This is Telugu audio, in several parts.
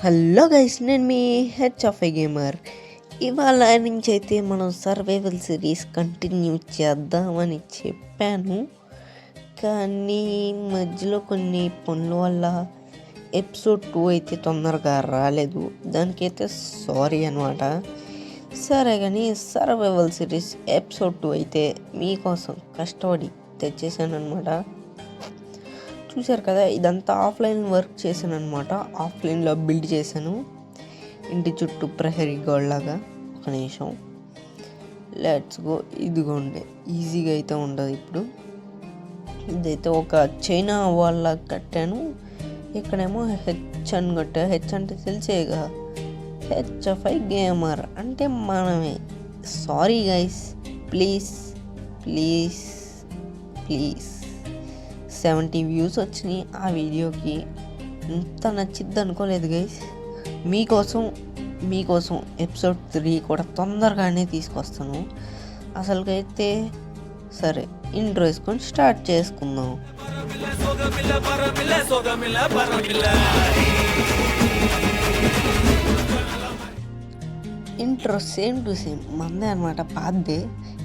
హలో గైస్, నేను మీ హెచ్ ఆఫ్ ఏ గేమర్. ఇవాళ నుంచి అయితే మనం సర్వైవల్ సిరీస్ కంటిన్యూ చేద్దామని చెప్పాను, కానీ మధ్యలో కొన్ని పనుల వల్ల ఎపిసోడ్ 2 అయితే తొందరగా రాలేదు. దానికైతే సారీ అనమాట. సరే కానీ సర్వైవల్ సిరీస్ ఎపిసోడ్ 2 అయితే మీకోసం కష్టపడి తెచ్చేసాను అనమాట. చూశారు కదా, ఇదంతా ఆఫ్లైన్ వర్క్ చేశాను అనమాట. ఆఫ్లైన్లో బిల్డ్ చేశాను ఇంటి చుట్టూ ప్రహరీ గోడలాగా. ఒక నిమిషం, లెట్స్ గో. ఇదిగోండి, ఈజీగా అయితే ఉండదు. ఇప్పుడు ఇదైతే ఒక చైనా వాళ్ళ కట్టాను. ఇక్కడేమో హెచ్ అని కట్టా. హెచ్ అంటే తెలిసేగా, హెచ్ఎఫ్ఐ గేమర్ అంటే మనమే. Sorry guys, please please please. 70 views వచ్చినాయి ఆ వీడియోకి. ఇంత నచ్చిద్ది అనుకోలేదు గైస్. మీకోసం ఎపిసోడ్ 3 కూడా తొందరగానే తీసుకొస్తాను. అసలుకైతే సరే, ఇంట్రో వేసుకొని స్టార్ట్ చేసుకుందాం. ఇంట్రో సేమ్ టు సేమ్ మందే అనమాట, పాతదే.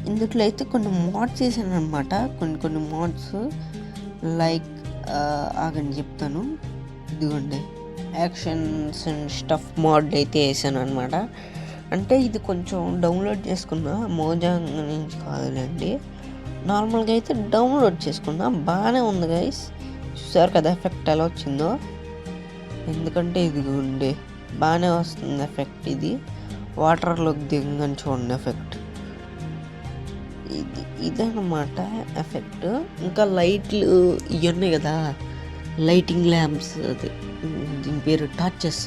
ఇందులో అయితే కొన్ని మోడ్స్ చేశాను అనమాట. కొన్ని మోడ్స్ లైక్ ఆగని చెప్తాను. ఇదిగోండి, యాక్షన్స్ అండ్ స్టఫ్ మోడ్ అయితే వేసాను అనమాట. అంటే ఇది కొంచెం డౌన్లోడ్ చేసుకున్నా, మోజా నుంచి కాదులేండి, నార్మల్గా అయితే డౌన్లోడ్ చేసుకున్నా. బాగానే ఉంది గైస్. చూసారు కదా ఎఫెక్ట్ ఎలా వచ్చిందో. ఎందుకంటే ఇదిగోండి, బాగానే వస్తుంది ఎఫెక్ట్. ఇది వాటర్లోకి దిగని చూడండి ఎఫెక్ట్. ఇదన్నమాట ఎఫెక్ట్. ఇంకా లైట్లు ఇవి ఉన్నాయి కదా, లైటింగ్ ల్యాంప్స్, అది దీని పేరు టార్చెస్.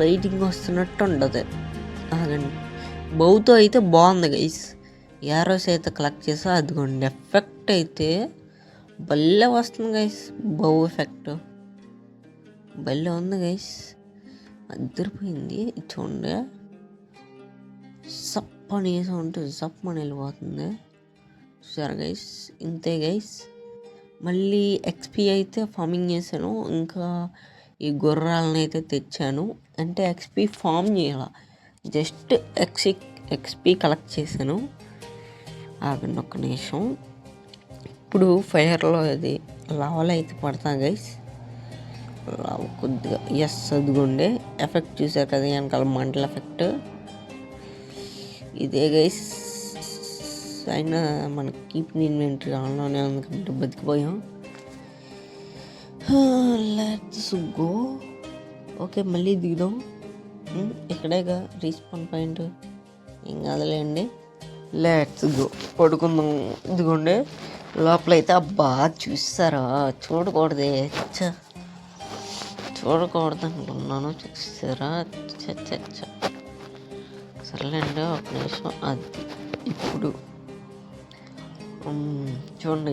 లైటింగ్ వస్తున్నట్టు ఉండదు. అదండి, బౌతో అయితే బాగుంది గైస్. యారోస్ అయితే కలెక్ట్ చేసా. అదిగోండి, ఎఫెక్ట్ అయితే భలే వస్తుంది గైస్. బౌ ఎఫెక్ట్ భలే ఉంది గైస్, అదిరిపోయింది. చూడండి, సప్పని వేసా ఉంటే సప్పని వెళ్ళిపోతుంది. చూసారు గైస్, ఇంతే గైస్. మళ్ళీ ఎక్స్పీ అయితే ఫార్మింగ్ చేశాను. ఇంకా ఈ గుర్రాలను అయితే తెచ్చాను. అంటే ఎక్స్పీ ఫార్మ్ చేయాల, జస్ట్ ఎక్స్పీ కలెక్ట్ చేశాను. ఆగండి ఒక్క నిమిషం. ఇప్పుడు ఫైర్లో అది లావాలో అయితే పడతా గైస్. లావ కొద్దిగా, ఎస్, అదిగోండి ఎఫెక్ట్ చూసారు కదా, వెనకాల మంటల ఎఫెక్ట్. ఇదే గైస్. అయినా మనకి కీప్ ఇన్వెంటరీ ఆన్లోనే ఉంది కాబట్టి బతికిపోయాం. Let's go. ఓకే, మళ్ళీ దిగుదాం. ఇక్కడేగా రీస్పాన్ పాయింట్, ఏం కాదులేండి. లెట్స్ గో, పడుకుందాం. ఇదిగోండి లోపలైతే. అబ్బా చూస్తారా, చూడకూడదే, చూడకూడదు అనుకున్నాను. చూస్తారా, సర్లేండి ఒక నిమిషం. అది ఇప్పుడు చూడండి,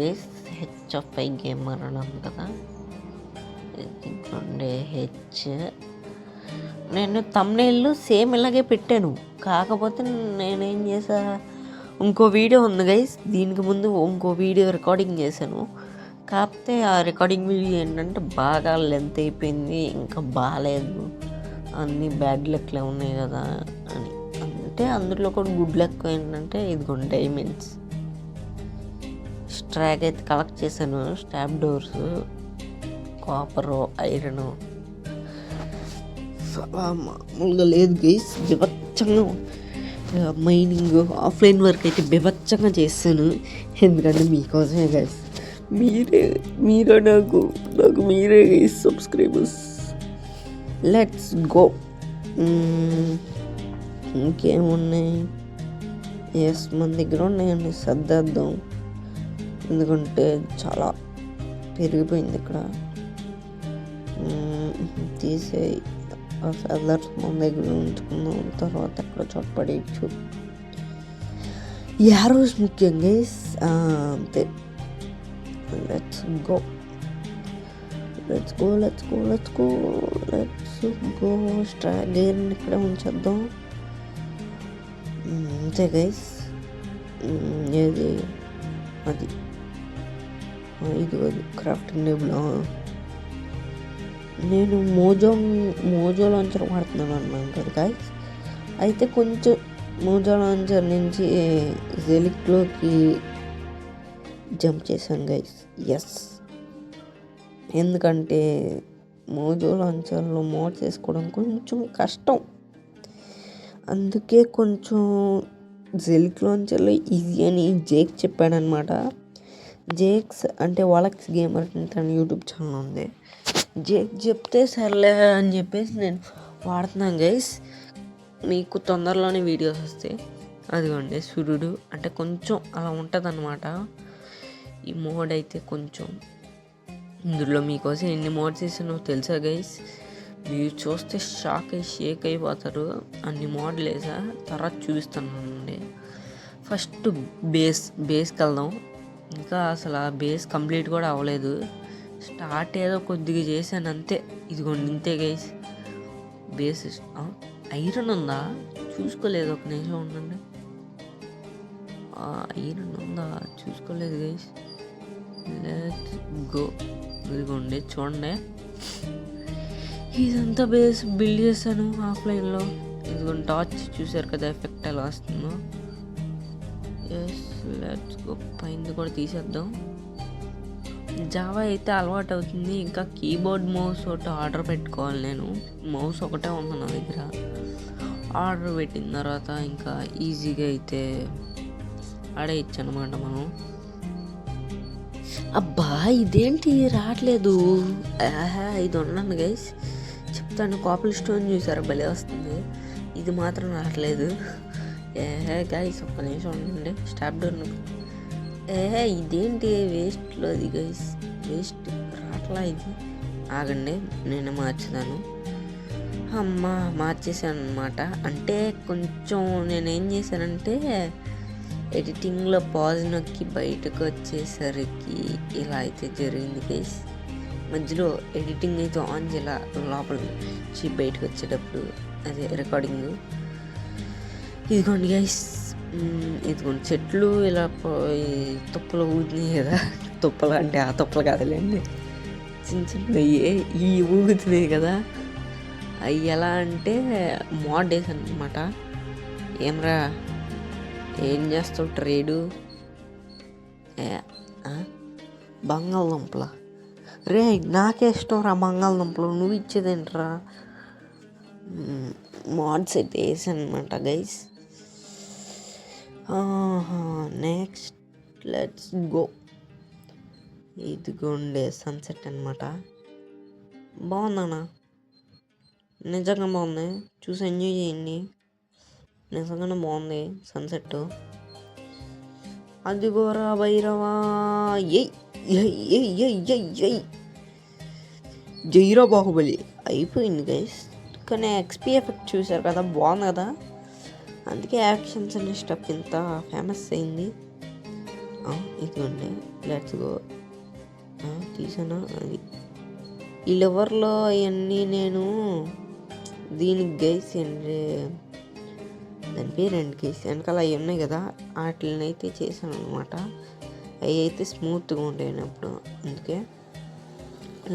హెచ్ఎఫ్ఐ గేమర్ అన్నాను కదా. ఇదిగోండి హెచ్. నేను థంబ్నెయిల్ సేమ్ ఇలాగే పెట్టాను, కాకపోతే నేనేం చేసా, ఇంకో వీడియో ఉంది గైస్. దీనికి ముందు ఇంకో వీడియో రికార్డింగ్ చేశాను. కాకపోతే ఆ రికార్డింగ్ వీడియో ఏంటంటే బాగా లెంత్ అయిపోయింది, ఇంకా బాగాలేదు, అన్నీ బ్యాడ్ లెక్కలే ఉన్నాయి కదా అని. అంటే అందులో కూడా గుడ్ లెక్క ఏంటంటే ఇదిగోండి డైమండ్స్. స్ట్రాగ్ అయితే కలెక్ట్ చేశాను. స్టాప్ డోర్స్, కాపరు, ఐరన్. మామూలుగా లేదు గైస్, బీభత్సంగా మైనింగ్ ఆఫ్లైన్ వర్క్ అయితే బీభత్సంగా చేశాను. ఎందుకంటే మీకోసమే గైస్. మీరే నాకు మీరే గైస్ సబ్స్క్రైబర్స్. Let's go. ఇంకేమున్నాయి? ఎస్, మన దగ్గర ఉన్నాయండి, సర్దేద్దాం. ఎందుకంటే చాలా పెరిగిపోయింది ఇక్కడ. తీసేయి ఆ ఫెదర్స్ మన దగ్గర ఉంచుకుందాం, తర్వాత ఎక్కడ చొప్పడేయచ్చు. యారోస్ ముఖ్యంగా అంతే. Let's go. స్ట్రాగేన్ ఇక్కడ ఉంచేద్దాం. అంతే గైస్. ఏది అది ఇది క్రాఫ్టింగ్ టేబుల్. నేను మోజో లాంచర్ వాడుతున్నాను అన్నాను కదా గైస్. అయితే కొంచెం మోజో లాంచర్ నుంచి జెలిక్లోకి జంప్ చేశాను గైస్. ఎస్, ఎందుకంటే మోజో లాంచర్లో మోడ్ చేసుకోవడం కొంచెం కష్టం, అందుకే కొంచెం జెలిక్ లాంచర్లో ఈజీ అని జేక్ చెప్పాడనమాట. జేక్స్ అంటే వాలక్స్ గేమర్ తన యూట్యూబ్ ఛానల్ ఉంది. జేక్ చెప్తే సర్లే అని చెప్పేసి నేను వాడుతున్నాను గైస్. మీకు తొందరలోనే వీడియోస్ వస్తాయి. అదిగోండి సూర్యుడు అంటే కొంచెం అలా ఉంటుంది అన్నమాట ఈ మోడ్. అయితే కొంచెం ఇందులో మీకోసం ఎన్ని మోడ్స్ వేసానో తెలుసా గైస్? మీరు చూస్తే షేక్ అయిపోతారు, అన్ని మోడల్ వేసా. తర్వాత చూపిస్తానండి. ఫస్ట్ బేస్కి వెళ్దాం. ఇంకా అసలు ఆ బేస్ కంప్లీట్ కూడా అవ్వలేదు, స్టార్ట్ ఏదో కొద్దిగా చేశాను అంతే. ఇదిగోండి ఇంతే గైస్ బేస్. ఐరన్ ఉందా చూసుకోలేదు, ఒక నిమిషం ఉండండి. ఐరన్ ఉందా చూసుకోలేదు గైస్. Let's go. ఇదిగోండి చూడండి, ఇదంతా బేస్ బిల్డ్ చేశాను ఆఫ్లైన్లో. ఇదిగోండి టార్చ్ చూసారు కదా ఎఫెక్ట్ ఎలా వస్తుందో. Yes, let's go. పైన కూడా తీసేద్దాం. జావా అయితే అలవాటు అవుతుంది, ఇంకా కీబోర్డ్ మౌస్ ఒకటి ఆర్డర్ పెట్టుకోవాలి. నేను మౌస్ ఒకటే ఉంది నా దగ్గర. ఆర్డర్ పెట్టిన తర్వాత ఇంకా ఈజీగా అయితే ఆడేయచ్చు అనమాట మనం. అబ్బా ఇదేంటి రావట్లేదు, ఇది ఉన్నాను గైస్ చెప్తాను. కాపుల్ స్టోన్ చూసారా భలే వస్తుంది, ఇది మాత్రం రావట్లేదు. గైస్ ఒక్క నిమిషం ఉండండి. స్టాప్ డోర్ ఇదేంటి వేస్ట్లో అది గైస్, వేస్ట్ రాట్లా ఇది. ఆగండి నేను మార్చుతాను. మార్చేసాను అనమాట. అంటే కొంచెం నేనేం చేశానంటే ఎడిటింగ్లో పాజ్ నొక్కి బయటకు వచ్చేసరికి ఇలా అయితే జరిగింది గైస్. మధ్యలో ఎడిటింగ్ అయితే ఆన్ చేయాల, లోపల నుంచి బయటకు వచ్చేటప్పుడు అదే రికార్డింగ్. ఇదిగోండి గైస్, ఇదిగోండి చెట్లు ఇలా తుప్పలు ఊగుతున్నాయి కదా. తుప్పలు అంటే ఆ తుప్పలు కాదులేండి, చిన్న చిన్నవి ఈ ఊగుతున్నాయి కదా. అవి ఎలా అంటే మోడ్ వేసాను అనమాట. ఏమరా ఏం చేస్తావు ట్రేడు? బంగాళదుంపల రే, నాకే ఇష్టం రా బంగాళదుంపలు, నువ్వు ఇచ్చేదేంట్రా? మోడ్స్ అయితే వేసాను అనమాట గైస్. Next let's go. ఇదిగోండే సన్సెట్ అనమాట. బాగుందన్నా, నిజంగా బాగుంది, చూసి ఎంజాయ్ చేయండి. నిజంగానే బాగుంది సన్సెట్. అదిగోరా భైరవా, జైరా బాహుబలి అయిపోయింది గైస్. కానీ ఎక్స్పీ ఎఫెక్ట్ చూసారు కదా, బాగుంది కదా, అందుకే యాక్షన్స్ అనే స్టఫ్ ఇంత ఫేమస్ అయింది. ఇదిగోండి లెట్స్ గో. తీసాను అది ఈ లెవర్లో అవన్నీ నేను దీనికి గైస్ ఏంటి దాని పేరేంటి గైస్, వెనకాల అవి ఉన్నాయి కదా, వాటిని అయితే చేశాను అనమాట. అవి అయితే స్మూత్గా ఉంటాయి అప్పుడు, అందుకే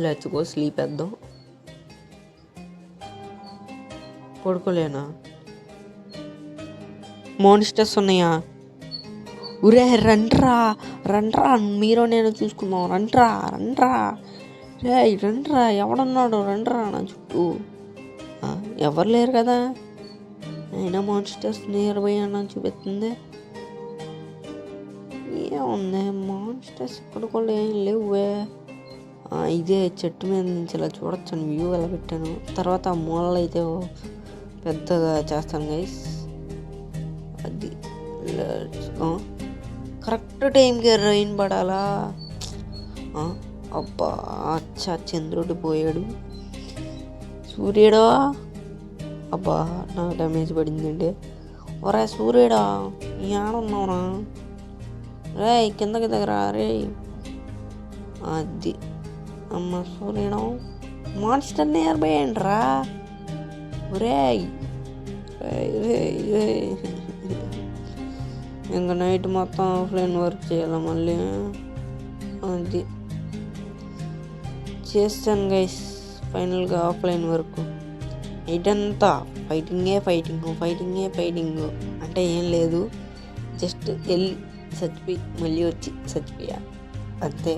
లెట్స్ గో. స్లీప్ వేద్దాం. పడుకోలేనా? మోనిస్టర్స్ ఉన్నాయా? ఉరే రండ్రా రండ్రా, మీరు నేను చూసుకుందాం. రండ్రా రండ్రా రే, రండ్రా, ఎవడున్నాడు రండ్రా నా చుట్టూ. ఎవరు లేరు కదా, అయినా మాన్స్టర్స్ నియర్ బై అన్న చూపిస్తుంది. ఏముంది మాన్స్టర్స్ ఇక్కడ కూడా ఏం లేవువే. ఇదే చెట్టు మీద నుంచి ఇలా చూడొచ్చాను, వ్యూ ఎలా పెట్టాను. తర్వాత ఆ మూలలు అయితే పెద్దగా చేస్తాను గైస్. అది కరెక్ట్ టైంకి రైన్ పడాలా. అబ్బా అచ్చా, చంద్రుడు పోయాడు. సూర్యుడా, అబ్బా నాకు డ్యామేజ్ పడిందండి. ఒరే సూర్యుడా, ఏడున్నావురా? రే కిందకి దగ్గర రే. అది అమ్మ సూర్యుడు మాన్స్టర్ నియర్ బై ఏంట్రా? ఒరే ఇంకా నైట్ మొత్తం ఆఫ్లైన్ వర్క్ చేయాలి మళ్ళీ. అది చేస్తాను గైస్, ఫైనల్గా ఆఫ్లైన్ వరకు ఇటంతా ఫైటింగ్ అంటే ఏం లేదు, జస్ట్ వెళ్ళి చచ్చిపోయి మళ్ళీ వచ్చి చచ్చిపోయా అంతే.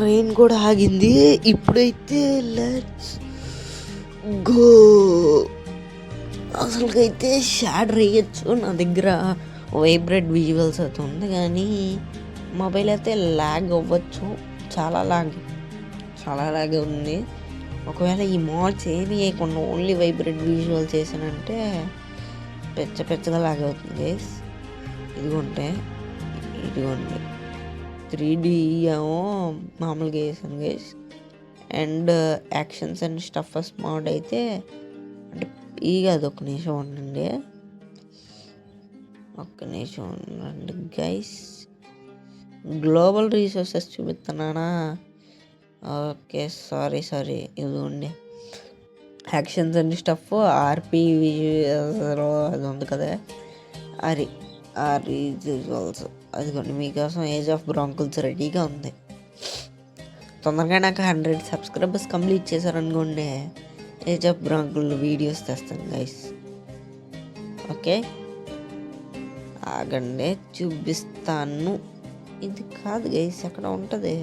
రెయిన్ కూడా ఆగింది. ఇప్పుడైతే లెట్స్ గో. అసలుకైతే షాడర్ వేయచ్చు. నా దగ్గర వైబ్రేట్ విజువల్స్ అయితే ఉంది, కానీ మొబైల్ అయితే ల్యాగ్ అవ్వచ్చు. చాలా ల్యాగ్ ఉంది. ఒకవేళ ఈ మోడ్స్ ఏమి వేయకుండా ఓన్లీ వైబ్రేట్ విజువల్ చేశానంటే పెద్దగా ల్యాగ్ అవుతుంది గైస్. ఇదిగోండి 3D ఏమో మామూలుగా వేసాను guys. And actions and stuffers mod అయితే అంటే కాదు. ఒక్క నిమిషం ఉండండి గైస్. గ్లోబల్ రీసోర్సెస్ చూపిస్తున్నానా? ఓకే, సారీ ఇదిగోండి యాక్షన్స్ అండ్ స్టఫ్ ఆర్పీ అది ఉంది కదా, విజువల్స్ అదిగోండి మీకోసం ఏజ్ ఆఫ్ బ్రాంకిల్స్ రెడీగా ఉంది. తొందరగా నాకు 100 సబ్స్క్రైబర్స్ కంప్లీట్ చేశారనుకోండి, ఏజ్ ఆఫ్ బ్రాంకిల్ వీడియోస్ తెస్తాను గైస్. ఓకే, ఆగండి చూపిస్తాను. ఇది కాదు గైస్, ఎక్కడ ఉంటుంది,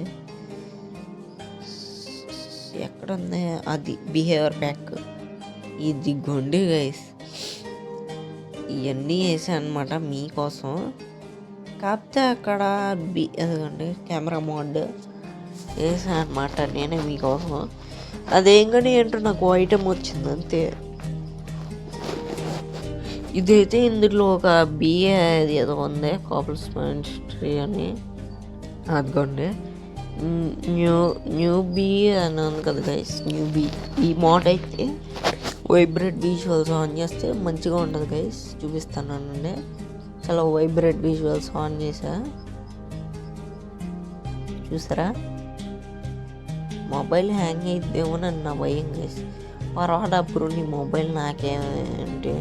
ఎక్కడ ఉంది అది బిహేవియర్ ప్యాక్. ఇది గొండి గైస్, ఇవన్నీ వేసాను అనమాట మీకోసం. కాకపోతే అక్కడ అదిగోండి కెమెరా మోడ్ వేసాను అనమాట నేనే మీకోసం. అదేం కానీ ఏంటో నాకు ఐటమ్ వచ్చింది అంతే. ఇదైతే ఇందులో ఒక బిఏ ఏదో ఉంది, కాపుల్ స్పాంజ్ ట్రీ అని, అదిగోండి న్యూ బీ అని ఉంది కదా గైస్. ఈ మోడ్ అయితే వైబ్రేట్ విజువల్స్ ఆన్ చేస్తే మంచిగా ఉంటుంది గైస్. చూపిస్తానండి. చాలా వైబ్రేట్ విజువల్స్ ఆన్ చేసా, చూసారా? మొబైల్ హ్యాంగ్ అయిద్దేమో అని నా భయం గైస్. పర్వాలేదు బ్రో, నీ మొబైల్ నాకేంటి,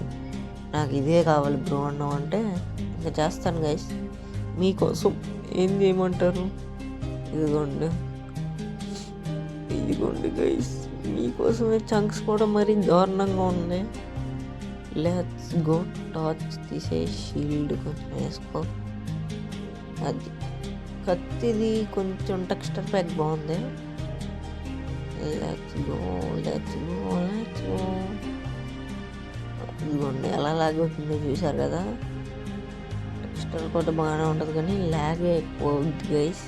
నాకు ఇదే కావాలి బ్రో అన్నావు అంటే ఇంకా చేస్తాను గైస్ మీకోసం. ఏం చేయమంటారు? ఇదిగోండి గైస్, మీకోసమే చంక్స్ కూడా మరీ దారుణంగా ఉంది. Let's go. టార్చ్ తీసే, షీల్డ్ కొంచెం వేసుకో. అది కత్తిది కొంచెం టెక్స్చర్ ప్యాక్ బాగుంది. Let's go. ఇదిగోండి ఎలా లాగ్ అవుతుందో చూసారు కదా. టెక్స్చర్ కూడా బాగానే ఉంటుంది, కానీ లాగే ఎక్కువ అవుతుంది గైస్.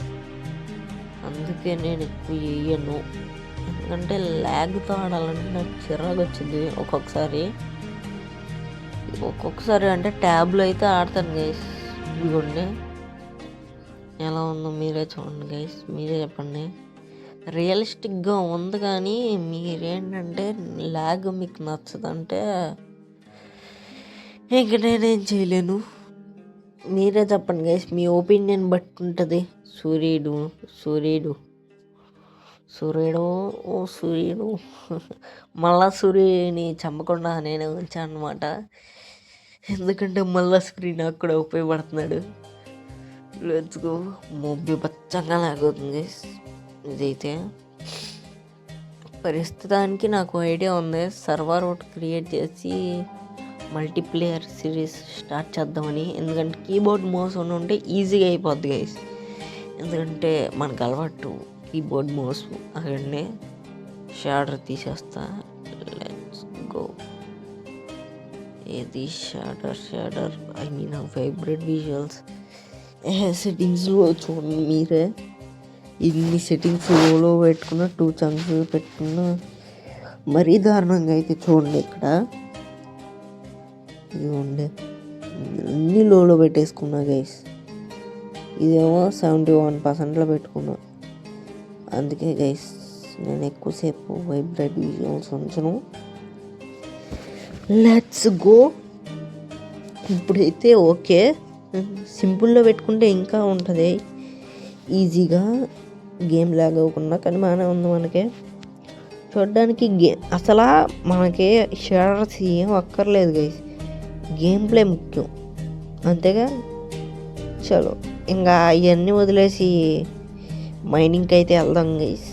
అందుకే నేను ఎక్కువ వేయను, ఎందుకంటే ల్యాగ్తో ఆడాలంటే నాకు చిరాకు వచ్చింది ఒక్కొక్కసారి అంటే ట్యాబ్లో అయితే ఆడతాను గైస్. ఇదిగోండి ఎలా ఉందో మీరే చూడండి గైస్, మీరే చెప్పండి. రియలిస్టిక్గా ఉంది, కానీ మీరేంటంటే ల్యాగ్ మీకు నచ్చదంటే ఇంక నేనేం చేయలేను. మీరే చెప్పండి గైస్, మీ ఒపీనియన్ బట్టి ఉంటుంది. సూర్యుడు మళ్ళా సూర్యుని చంపకుండా నేనే ఉంచాను అనమాట. ఎందుకంటే మళ్ళా సూర్యు నాకు కూడా ఉపయోగపడుతున్నాడు. Let's go. మొబ్బి బచ్చంగా లాగవుతుంది ఇదైతే. ప్రస్తుతానికి నాకు ఐడియా ఉంది, సర్వర్ ఒకటి క్రియేట్ చేసి మల్టీప్లేయర్ సిరీస్ స్టార్ట్ చేద్దామని. ఎందుకంటే కీబోర్డ్ మౌస్ ఉంటే ఈజీగా అయిపోద్ది గైస్. ఎందుకంటే మనకు అలవాటు కీబోర్డ్ మౌస్. అక్కడనే షాడర్ తీసేస్తా. Let's go. ఏది shadow I mean vibrate visuals. సెట్టింగ్స్లో చూడండి మీరే, ఇన్ని సెట్టింగ్స్ లోలో పెట్టుకున్న 2 చంక్స్ పెట్టుకున్న మరీ దారుణంగా అయితే చూడండి. ఇక్కడ ఇదిగోండి అన్నీ లోలో పెట్టేసుకున్నా గైస్. ఇదేమో 71%లో పెట్టుకున్నా. అందుకే గైస్ నేను ఎక్కువసేపు వైబ్రేట్ విజువల్స్ ఉంచను. Let's go. ఇప్పుడైతే ఓకే, సింపుల్లో పెట్టుకుంటే ఇంకా ఉంటుంది ఈజీగా, గేమ్ లాగ్ అవ్వకుండా. కానీ బాగానే ఉంది మనకి చూడడానికి. అసలు మనకి షేడర్స్ ఏం అక్కర్లేదు గైస్, గేమ్ ప్లే ముఖ్యం అంతేగా. చలో ఇంకా ఇవన్నీ వదిలేసి మైనింగ్కి అయితే వెళ్దాం గైస్.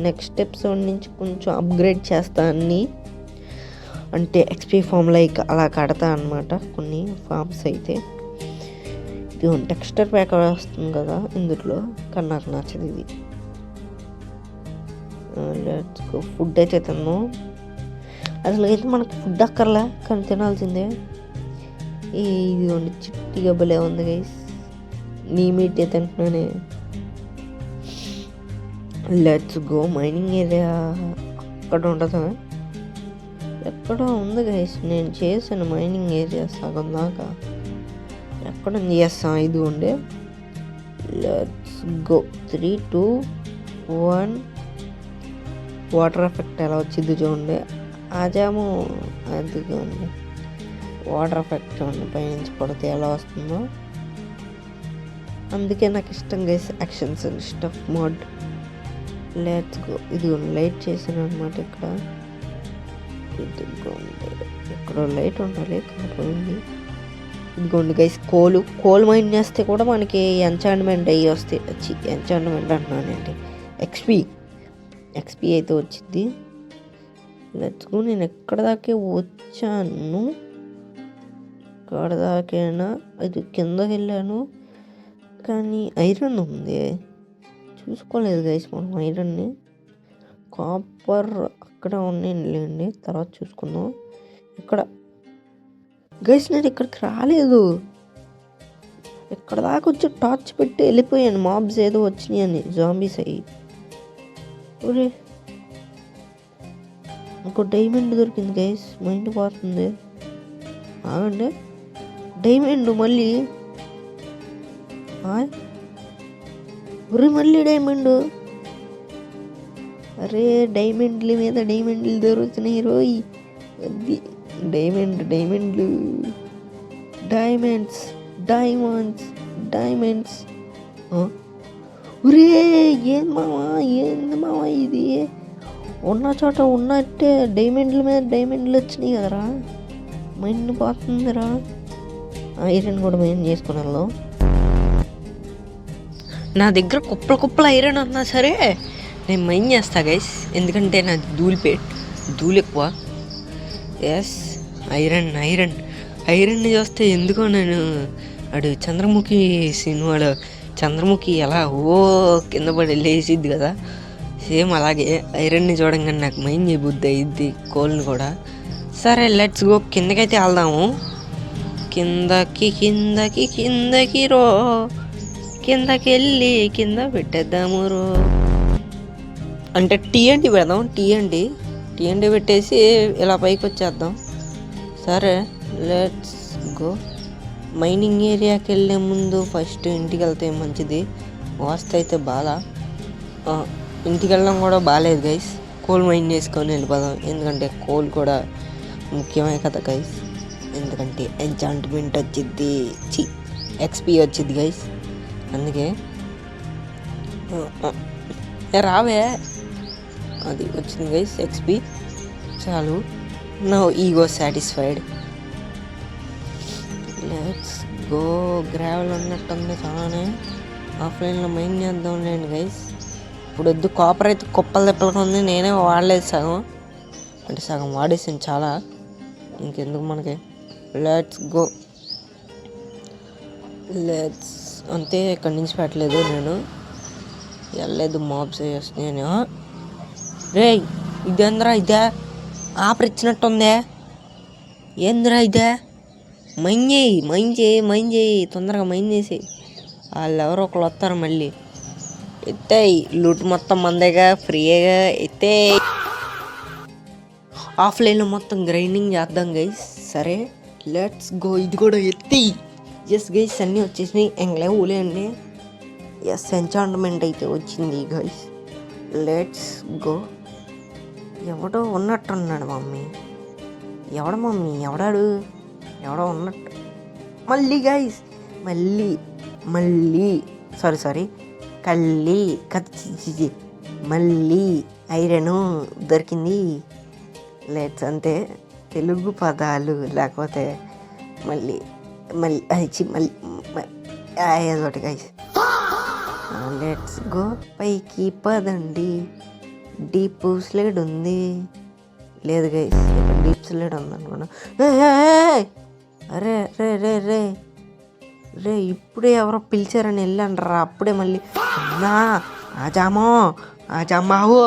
నెక్స్ట్ ఎపిసోడ్ నుంచి కొంచెం అప్గ్రేడ్ చేస్తా అన్నీ. అంటే ఎక్స్పీ ఫామ్ లైక్ అలా కడతా అనమాట కొన్ని ఫామ్స్ అయితే. ఇది టెక్స్చర్ ప్యాక్ వస్తుంది కదా ఇందులో, కానీ నాకు నచ్చదు ఇది. ఫుడ్ అయితే తిన్నాను. అసలు అయితే మనకు ఫుడ్ అక్కర్లే, కానీ తినాల్సిందే. ఇది చిట్టిగా భలే ఉంది గైస్. నీ మీట్ తింటున్నానే. Let's go. మైనింగ్ ఏరియా అక్కడ ఉండదా? ఎక్కడో ఉంది గైస్. నేను చేశాను మైనింగ్ ఏరియా సగం దాకా. ఎక్కడ చేస్తాం? ఇది ఉండే. Let's go. 3, 2, 1. వాటర్ ఎఫెక్ట్ ఎలా వచ్చింది చూడండి. ఆజాము అదిగా ఉంది. వాటర్ ఎఫెక్ట్ చూడండి, పైనుంచి పడితే ఎలా వస్తుందో. అందుకే నాకు ఇష్టం guys actions and stuff mode. Let's go. ఇది లైట్ చేసాను అనమాట. ఇక్కడ ఇక్కడ లైట్ ఉండాలి, కాకపోయింది. ఇదిగోండి గైస్ కోల్ మైన్ చేస్తే కూడా మనకి ఎంచాంట్మెంట్ అయ్యి వస్తాయి. ఎంచాంట్మెంట్ అంటున్నానండి, ఎక్స్పీ అయితే వచ్చింది. Let's go. నేను ఎక్కడ దాకే వచ్చాను, ఎక్కడ దాకైనా అది కిందకి వెళ్ళాను, కానీ ఐరన్ ఉంది. చూసుకోలేదు గైస్ మనం ఐరన్ని. కాపర్ అక్కడ ఉన్నాయండి, తర్వాత చూసుకుందాం. ఇక్కడ గైస్ నేను ఇక్కడికి రాలేదు. ఇక్కడ దాకా వచ్చి టార్చ్ పెట్టి వెళ్ళిపోయాను. మాబ్స్ ఏదో వచ్చినాయని, జాంబీస్ అయ్యి. ఒరే ఇంకో డైమండ్ దొరికింది గైస్. మైండ్ పోతుంది. ఆగండి, డైమండ్ మళ్ళీ. ఒరే మళ్ళీ డైమండ్. అరే డైమండ్ల మీద డైమండ్లు దొరుకుతున్నాయి రోయ్. అది డైమండ్లు, డైమండ్స్. ఒరే ఏంది మావా ఇది? ఉన్న చోట ఉన్నట్టే డైమండ్ల మీద డైమండ్లు వచ్చినాయి కదరా. మైండ్ పోతుందిరా. ఐరన్ కూడా మైన్ చేసుకుని వెళ్దాం. నా దగ్గర కుప్పలు ఐరన్ ఉన్నా సరే నేను మైన్ చేస్తా గైస్, ఎందుకంటే నాది ధూళి ఎక్కువ. ఎస్, ఐరన్ని చూస్తే ఎందుకో నేను చంద్రముఖి సినిమాలో చంద్రముఖి ఎలా కింద పడి లేచిద్ది కదా, సేమ్ అలాగే ఐరన్ని చూడంగానే నాకు మైన్ చేయబుద్ది అయ్యిద్ది, కోల్ని కూడా. సరే లెట్స్ గో. కిందకైతే వెళ్దాము. కిందకి రో, కిందకి వెళ్ళి కింద పెట్టేద్దాము రో. అంటే టీఎన్టీ పెడదాం. టీఎన్టీ పెట్టేసి ఇలా పైకి వచ్చేద్దాం. సరే లెట్స్ గో. మైనింగ్ ఏరియాకి వెళ్ళే ముందు ఫస్ట్ ఇంటికి వెళ్తే మంచిది. వాస్తు అయితే బాగా, ఇంటికి వెళ్ళడం కూడా బాగాలేదు గైస్. కోల్ మైన్ చేసుకొని వెళ్ళిపోదాం, ఎందుకంటే కోల్ కూడా ముఖ్యమే కదా గైస్. ఎందుకంటే ఎంచాంట్మెంట్ వచ్చిద్ది, ఎక్స్పీ వచ్చింది గైస్. అందుకే రావే, అది వచ్చింది గైస్ ఎక్స్పీ. చాలు, now ego satisfied. Let's go. Gravel ఉన్నట్టుంది చాలానే. ఆఫ్లైన్లో మైన్ చేద్దాం లేండి గైస్. ఇప్పుడు వద్దు. కాపర్ అయితే కుప్పలు తిప్పలుగా ఉంది, నేనే వాడలేదు సగం, అంటే సగం వాడేసాను చాలా. ఇంకెందుకు మనకి. Let's go. అంతే, ఇక్కడి నుంచి పెట్టలేదు నేను, వెళ్ళలేదు. మాబ్స్ చేస్తున్నాను. రే ఇదేంద్రా, ఇదే ఆఫర్ ఇచ్చినట్టుందే. ఏంద్రా ఇదే? మైన్ చేయి తొందరగా మైన్ చేసి. వాళ్ళు ఎవరో ఒకళ్ళు వస్తారు మళ్ళీ. ఎత్తాయి లూట్ మొత్తం మందేగా, ఫ్రీగా ఎత్తాయి. ఆఫ్లైన్లో మొత్తం గ్రైండింగ్ చేద్దాం గైస్. సరే లెట్స్ గో. ఇది కూడా ఎత్తి. ఎస్ గైస్, అన్నీ వచ్చేసినాయి. ఎంగలే ఊలే అండి. ఎస్, ఎంచాంట్మెంట్ అయితే వచ్చింది గైస్. Let's go. ఎవడో ఉన్నట్టున్నాడు మమ్మీ. ఎవడాడు? ఎవడో ఉన్నట్టు. మళ్ళీ గైస్, మళ్ళీ సారీ మళ్ళీ ఐరను దొరికింది. లెట్స్ అంతే, తెలుగు పదాలు లేకపోతే మళ్ళీ ఏదోటి గైస్. Let's go. పైకి పదండి, డీప్ స్లైడ్ ఉంది లేదు గైస్, డీప్ స్లైడ్ ఉంది అనుకున్నా. అరే రే రే రే రే ఇప్పుడే ఎవరో పిలిచారని వెళ్ళండ్రా, అప్పుడే మళ్ళీ నా ఆజామో ఆజామావు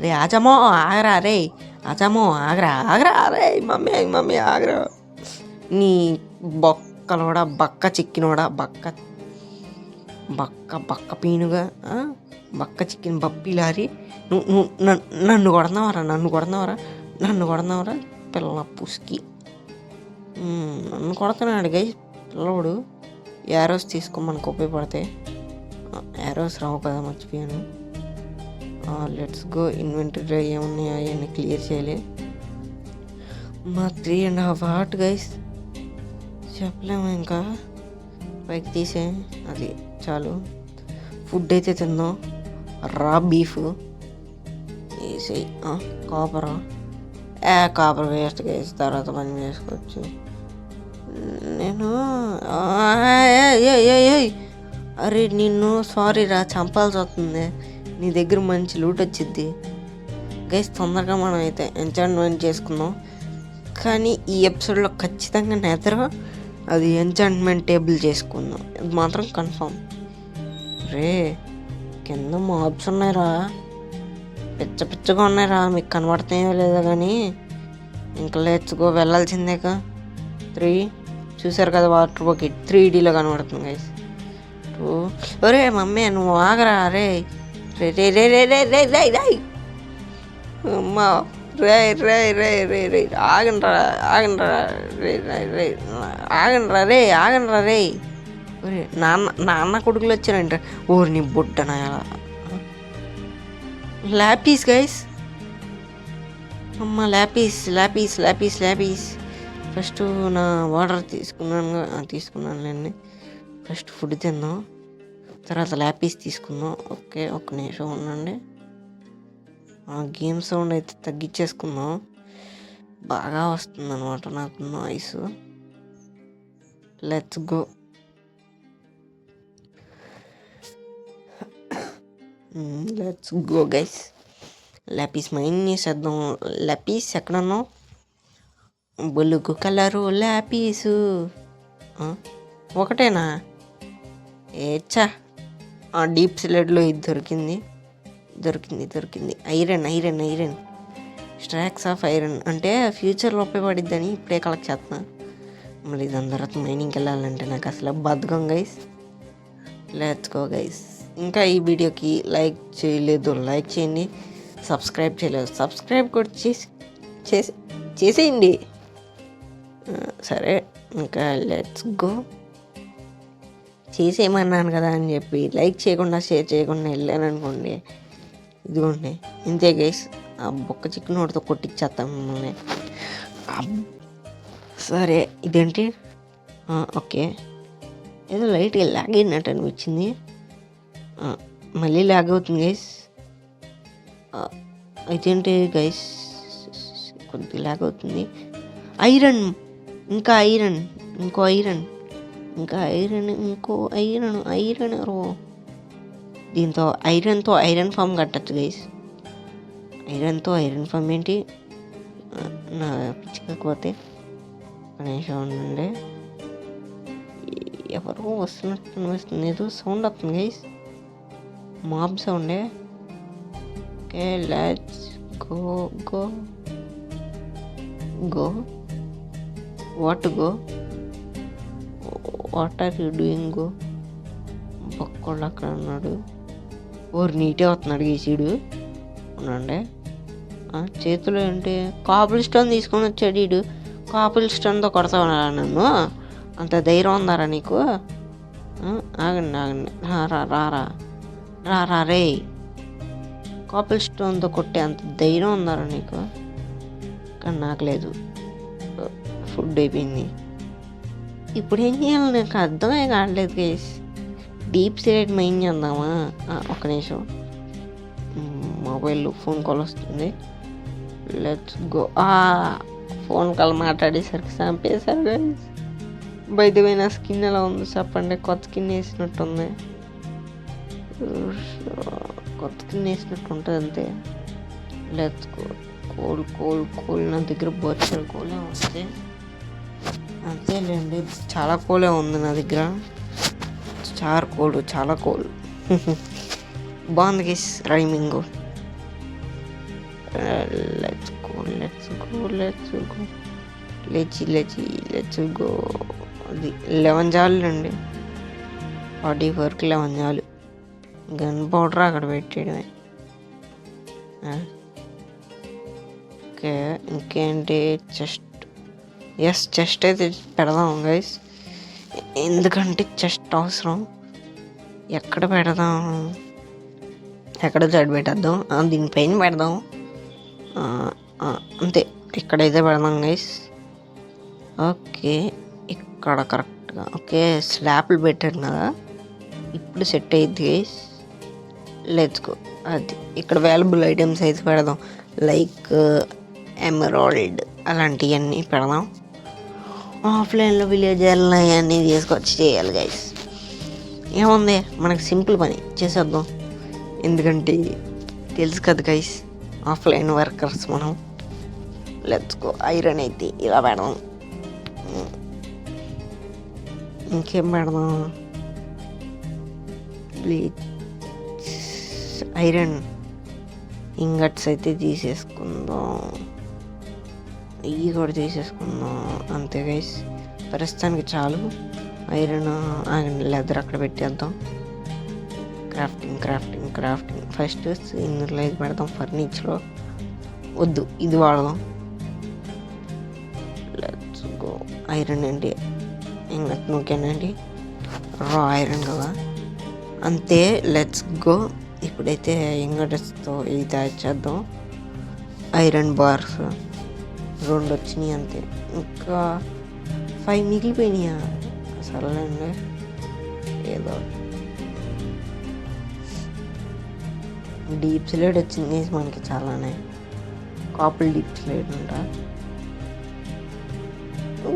రే ఆజామో ఆగరా రే ఆజామో ఆగరా రే మమ్మీ ఆగరా. నీ బొక్కలోడా బక్క చిక్కినోడా బక్క బక్క బక్క పీనుగా బక్క చిక్కిన బప్పిలారి నువ్వు నన్ను కొడుతున్నావరా పిల్ల పుస్కి. నన్ను కొడుతున్నాడు గై పిల్లవాడు. యారోస్ తీసుకోమనకు ఉపయోగపడతాయి. యారోస్ రావు కదా, మర్చిపోయాను. Let's go. ఇన్వెంటరీ ఏమున్నాయో అవన్నీ క్లియర్ చేయాలి. మా 3.5 హార్ట్ గైస్, చెప్పలేము ఇంకా. పైకి తీసే అది చాలు. ఫుడ్ అయితే తిందాం. రా బీఫ్ వేసేయి. కాపర్ వేస్ట్ గైస్, తర్వాత పని చేసుకోవచ్చు. నేను అరే నిన్ను సారీ రా చంపాల్సి వస్తుంది. నీ దగ్గర మంచి లూట్ వచ్చింది గైస్. తొందరగా మనం అయితే ఎంచాంట్మెంట్ చేసుకుందాం. కానీ ఈ ఎపిసోడ్లో ఖచ్చితంగా నెదర్ అది ఎంచాంట్మెంట్ టేబుల్ చేసుకుందాం, ఇది మాత్రం కన్ఫామ్. రే కింద మాబ్స్ ఉన్నాయిరా, పిచ్చగా ఉన్నాయిరా, మీకు కనబడుతున్నాయో లేదో కానీ ఇంకా లెట్స్ గో వెళ్ళాల్సిందేగా. 3 చూసారు కదా, వాటర్ బకెట్ 3Dలో కనబడుతుంది గైస్. 2 ఒరే మమ్మీ నువ్వు ఆగరా రే రే రే రే రే రే రే రే రే అమ్మా రే రే రే రే రే ఆగండ్రా రే రే ఆగండ్రా రే. ఒరే నాన్న కొడుకులు వచ్చారంట. ఓరి నీ బుట్టనా ల్యాపీస్ గైస్. అమ్మ ల్యాపీస్. ఫస్ట్ నా వాటర్ తీసుకున్నానులేండి. ఫస్ట్ ఫుడ్ తిందాం, తర్వాత ల్యాపీస్ తీసుకుందాం. ఓకే, ఒక్క నిమిషం ఉండండి. గేమ్ సౌండ్ అయితే తగ్గించేసుకుందాం, బాగా వస్తుంది అనమాట నాకు noise. Let's go. Guys, lapis mine చేసేద్దాం. ల్యాపీస్ ఎక్కడన్నావు? బులుగు కలరు ల్యాపీసు ఒకటేనా? ఏచ్చా డీప్ స్లైడ్లో ఇది దొరికింది. ఐరన్ స్ట్రాక్స్ ఆఫ్ ఐరన్ అంటే ఫ్యూచర్లో ఉపయోగపడిద్దని ఇప్పుడే కలెక్ట్ చేస్తున్నా. మళ్ళీ దాని తర్వాత మైనింగ్కి వెళ్ళాలంటే నాకు అసలు బద్ధకం గైస్. Let's go guys. ఇంకా ఈ వీడియోకి లైక్ చేయలేదు, లైక్ చేయండి. సబ్స్క్రైబ్ చేయలేదు, సబ్స్క్రైబ్ కూడా చేసేయండి. సరే ఇంకా లెట్స్ గో. చేసేయమన్నాను కదా అని చెప్పి లైక్ చేయకుండా షేర్ చేయకుండా వెళ్ళాను అనుకోండి, ఇదిగోండి ఇంతే గైస్. ఆ బొక్క చికెన్ నోటితో కొట్టిచ్చేస్తాం మిమ్మల్ని. సరే ఇదేంటి? ఓకే, ఏదో లైట్గా లాగ్ అయినట్టు అనిపించింది. మళ్ళీ లాగ్ అవుతుంది గైస్. ఇదేంటి గైస్, కొద్దిగా లాగ్ అవుతుంది. ఇంకో ఐరన్ రో. దీంతో ఐరన్ ఫామ్ కట్టచ్చు గైస్. ఐరన్ ఫామ్ ఏంటి నా పిచ్చికపోతే కనీసం ఉండండి. ఎవరో వస్తున్నట్టు అనిపిస్తుంది, ఏదో సౌండ్ వస్తుంది గైస్, మాబ్ సౌండే. Okay let's go. What are you doing? Go. బొక్కళ్ళు అక్కడ ఉన్నాడు. ఓరు నీటే వస్తున్నాడు గీసీడు. అవునండి, చేతిలో ఏంటి? కాపుల్ స్టోన్ తీసుకొని వచ్చాడు వీడు. కాపుల్ స్టోన్తో కొడతావు నన్ను? అంత ధైర్యం ఉందారా నీకు? ఆగండి రారా రే. కాపుల్ స్టోన్తో కొట్టే అంత ధైర్యం ఉందారా నీకు? కానీ నాకు లేదు. ఫుడ్ అయిపోయింది. ఇప్పుడు ఏం చేయాలి నాకు అర్థమే కావట్లేదు గైస్. డీప్ స్లైడ్ మైన్ చేద్దామా? ఒక్క నిమిషం, మొబైల్ ఫోన్ కాల్ వస్తుంది. Let's go. ఫోన్ కాల్ మాట్లాడేసరికి చంపేశారు గైస్. బయట నా స్కిన్ ఎలా ఉంది చెప్పండి? కొత్త స్కిన్ వేసినట్టుంది, కొత్త స్కిన్ వేసినట్టు ఉంటుంది అంతే. Let's go. కోల్ నా దగ్గర బొచ్చడు కోలే వస్తే అంతేలేండి, చాలా కోలే ఉంది నా దగ్గర. చాలా కోల్ బాగుంది guys rhyming. Let's go. Let's go. అది 11 చాలు అండి, 44కి 11 చాలు. గన్ పౌడర్ అక్కడ పెట్టేయడమే. ఓకే, ఇంకేంటి? చెస్ట్ అయితే పెడదాం గైస్, ఎందుకంటే చెస్ట్ అవసరం. ఎక్కడ పెడదాం? ఎక్కడ సైడ్ పెట్టేద్దాం, దీనిపైన పెడదాం. అంతే, ఇక్కడైతే పెడదాం గైస్. ఓకే, ఇక్కడ కరెక్ట్గా. ఓకే, స్లాబ్లు పెట్టాను కదా, ఇప్పుడు సెట్ అయ్యిద్ది గైస్. Let's go. అది ఇక్కడ వాల్యుబుల్ ఐటమ్స్ అయితే పెడదాం, లైక్ ఎమరాల్డ్ అలాంటివన్నీ పెడదాం. ఆఫ్లైన్లో విలేజర్లు అవన్నీ తీసుకొచ్చి చేయాలి గైస్. ఏముంది, మనకు సింపుల్ పని చేసేద్దాం. ఎందుకంటే తెలుసు కదా గైస్, ఆఫ్లైన్ వర్కర్స్ మనం. Let's go. ఐరన్ అయితే ఇలా పెడదాం. ఇంకేం పెడదాం? ఐరన్ ఇంగట్స్ అయితే తీసేసుకుందాం, ఇవి కూడా తీసేసుకుందాం. అంతే గైస్, ప్రస్తుతానికి చాలు. ఐరన్ లెదర్ అక్కడ పెట్టేద్దాం. క్రాఫ్టింగ్ ఫస్ట్ ఇందులో ఇది పెడదాం. ఫర్నిచర్ వద్దు, ఇది వాడదాం. Let's go. ఐరన్ అండి, ఇంగట్ నూకేనండి, రా ఐరన్ కదా. అంతే, లెట్స్ గో. ఇప్పుడైతే ఇంగట్స్తో ఇది తయారు చేద్దాం. ఐరన్ బార్స్ 2 వచ్చినాయి అంతే, ఇంకా 5 మిగిలిపోయినాయా? సరేలేండి, ఏదో. డీప్ స్లేట్ వచ్చింది మనకి చాలానే. కాపుల్ డీప్ స్లేట్ ఉంటా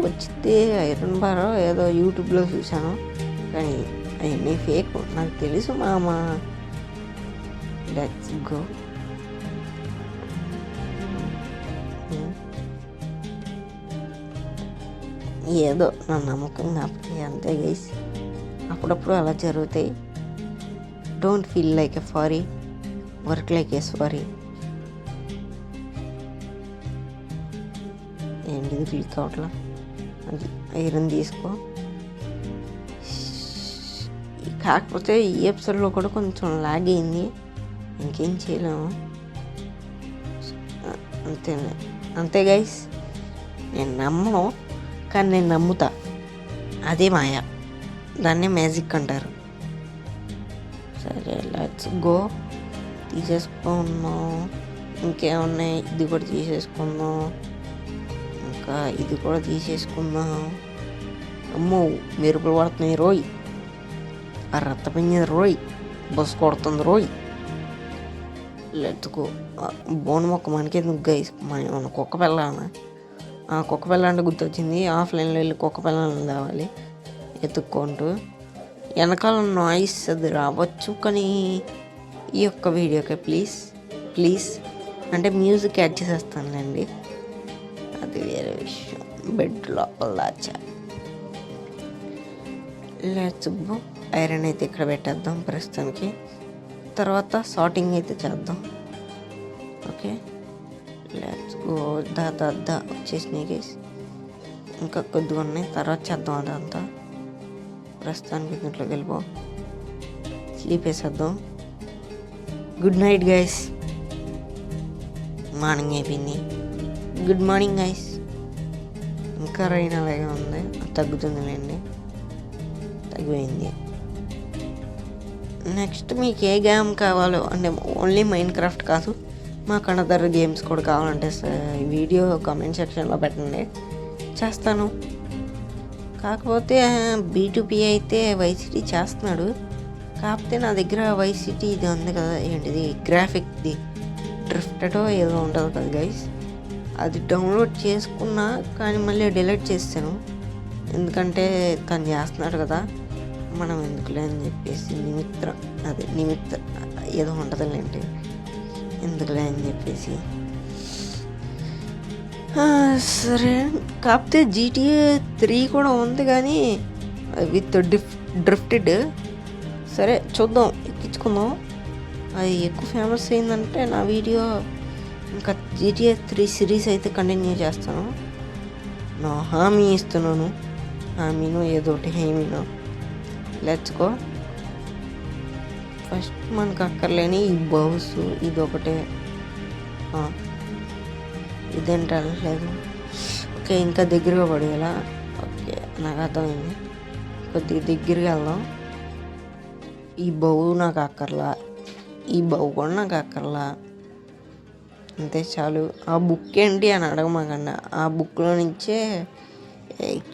వచ్చితే ఐరన్ బార్ ఏదో యూట్యూబ్లో చూశాను, కానీ అవన్నీ ఫేక్, నాకు తెలుసు మామ. Let's go. ఏదో నా నమ్మకం కాబట్టి అంతే గైస్, అప్పుడప్పుడు అలా జరుగుతాయి. Don't feel like a sorry, work like A sorry. ఏంటిది క్లిక్ అవట్లా? అది ఐరన్ తీసుకో. కాకపోతే ఈ ఎపిసోడ్లో కూడా కొంచెం లాగ్ అయింది, ఇంకేం చేయలేము. అంతే గైస్, నేను నమ్మను కానీ నేను నమ్ముతా, అదే మాయా, దాన్నే మ్యాజిక్ అంటారు. సరే లెట్స్ గో. తీసేసుకున్నాం. ఇంకేమున్నాయి? ఇది కూడా తీసేసుకుందాం, ఇంకా ఇది కూడా తీసేసుకుందాం. అమ్మో, మెరుపులు పడుతున్నాయి రోయ్, ఆ రక్తపింజ రోయ్, బస్సు కొడుతుంది రోయ్. Let's go. బోన్ మొక్క మనకి ఎందుకు గైస్, మన కుక్క పిల్ల. కుక్క పిల్ల అంటే గుర్తొచ్చింది, ఆఫ్లైన్లో వెళ్ళి కుక్క పిల్లలను తేవాలి ఎత్తుక్కుంటూ. వెనకాల నాయిస్ అది రావచ్చు, కానీ ఈ యొక్క వీడియోకి ప్లీజ్ అంటే మ్యూజిక్ యాడ్ చేసేస్తానులేండి, అది వేరే విషయం. బెడ్ లోపల దాచా. Let's go. ఐరన్ అయితే ఇక్కడ పెట్టేద్దాం ప్రస్తుతానికి, తర్వాత సార్టింగ్ అయితే చేద్దాం. Okay, let's go. దా వచ్చేసినాయి గైస్, ఇంకా కొద్దిగా ఉన్నాయి, తర్వాత చేద్దాం అదంతా. ప్రస్తుతానికి దీంట్లోకి వెళ్ళిపో, స్లీప్ వేసేద్దాం. Good night guys. మార్నింగ్ అయిపోయింది. Good morning guys. ఇంకా రైన్ అలాగే ఉంది, తగ్గుతుందిలేండి, తగ్గిపోయింది. నెక్స్ట్ మీకు ఏ గేమ్ కావాలో, అంటే ఓన్లీ మైన్ క్రాఫ్ట్ కాదు, మాకు అనదర్ గేమ్స్ కూడా కావాలంటే వీడియో కామెంట్ సెక్షన్లో పెట్టండి, చేస్తాను. కాకపోతే B2P అయితే వైసిటీ చేస్తున్నాడు, కాకపోతే నా దగ్గర వైసిటీ ఇది ఉంది కదా, ఏంటిది గ్రాఫిక్ది డ్రిఫ్టో ఏదో ఉంటుంది కదా గైస్, అది డౌన్లోడ్ చేసుకున్నా కానీ మళ్ళీ డిలీట్ చేస్తాను, ఎందుకంటే తను చేస్తున్నాడు కదా, మనం ఎందుకులే అని చెప్పేసి నిమిత్ర ఏదో ఉంటుందిలేంటి, ఎందుకులే అని చెప్పేసి సరే. కాకపోతే GTA 3 కూడా ఉంది కానీ విత్ డ్రిఫ్టెడ్. సరే చూద్దాం, ఎక్కించుకుందాం. అది ఎక్కువ ఫేమస్ అయిందంటే నా వీడియో ఇంకా GTA 3 సిరీస్ అయితే కంటిన్యూ చేస్తాను. నా హామీ ఇస్తున్నాను. హామీను ఏదోటి హామీను. Let's go. ఫస్ట్ మనకు అక్కర్లేని ఈ బౌస్ ఇదొకటే. ఇదేంటి వెళ్ళలేదు. ఓకే, ఇంకా దగ్గరగా పడేలా. ఓకే, నాకు అర్థమైంది. కొద్దిగా దగ్గరగా వెళ్దాం. ఈ బౌ నాకు అక్కర్లా, ఈ బౌ కూడా నాకు అక్కర్లా. అంతే చాలు. ఆ బుక్ ఏంటి అని అడగమాకండి. ఆ బుక్లో నుంచే